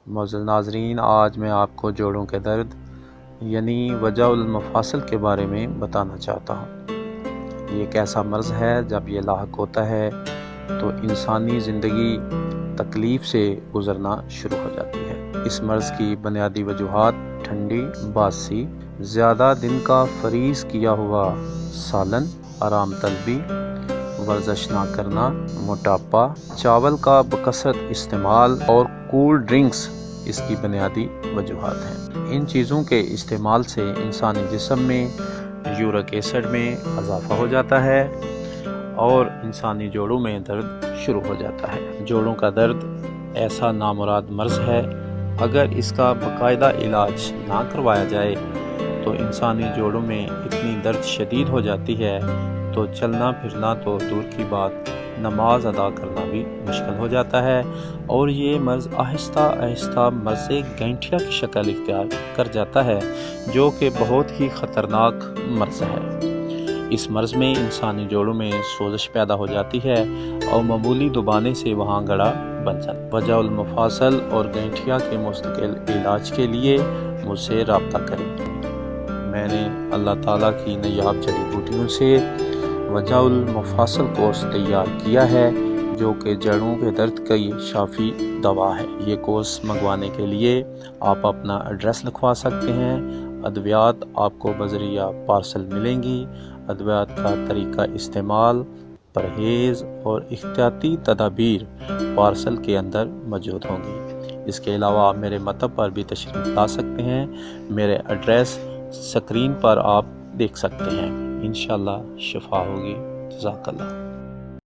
معزز ناظرین، آج میں آپ کو جوڑوں کے درد یعنی وجع المفاصل کے بارے میں بتانا چاہتا ہوں۔ یہ ایک ایسا مرض ہے جب یہ لاحق ہوتا ہے تو انسانی زندگی تکلیف سے گزرنا شروع ہو جاتی ہے۔ اس مرض کی بنیادی وجوہات ٹھنڈی، باسی، زیادہ دن کا فریز کیا ہوا سالن، آرام طلبی، ورزش نہ کرنا، موٹاپا، چاول کا بکثرت استعمال اور کول ڈرنکس اس کی بنیادی وجوہات ہیں۔ ان چیزوں کے استعمال سے انسانی جسم میں یورک ایسڈ میں اضافہ ہو جاتا ہے اور انسانی جوڑوں میں درد شروع ہو جاتا ہے۔ جوڑوں کا درد ایسا نامراد مرض ہے، اگر اس کا باقاعدہ علاج نہ کروایا جائے تو انسانی جوڑوں میں اتنی درد شدید ہو جاتی ہے تو چلنا پھرنا تو دور کی بات، نماز ادا کرنا بھی مشکل ہو جاتا ہے، اور یہ مرض آہستہ آہستہ مرض گینٹھیا کی شکل اختیار کر جاتا ہے، جو کہ بہت ہی خطرناک مرض ہے۔ اس مرض میں انسانی جوڑوں میں سوزش پیدا ہو جاتی ہے اور معمولی دبانے سے وہاں گڑھا بن جاتا ہے۔ وجع المفاصل اور گینٹھیا کے مستقل علاج کے لیے مجھ سے رابطہ کریں۔ میں نے اللہ تعالیٰ کی نایاب جڑی بوٹیوں سے وجع المفاصل کورس تیار کیا ہے، جو کہ جڑوں کے درد کی شافی دوا ہے۔ یہ کورس منگوانے کے لیے آپ اپنا ایڈریس لکھوا سکتے ہیں۔ ادویات آپ کو بذریعہ پارسل ملیں گی۔ ادویات کا طریقہ استعمال، پرہیز اور احتیاطی تدابیر پارسل کے اندر موجود ہوں گی۔ اس کے علاوہ آپ میرے مکتب پر بھی تشریف لا سکتے ہیں۔ میرے ایڈریس سکرین پر آپ دیکھ سکتے ہیں۔ انشاءاللہ شفا ہوگی۔ جزاک اللہ۔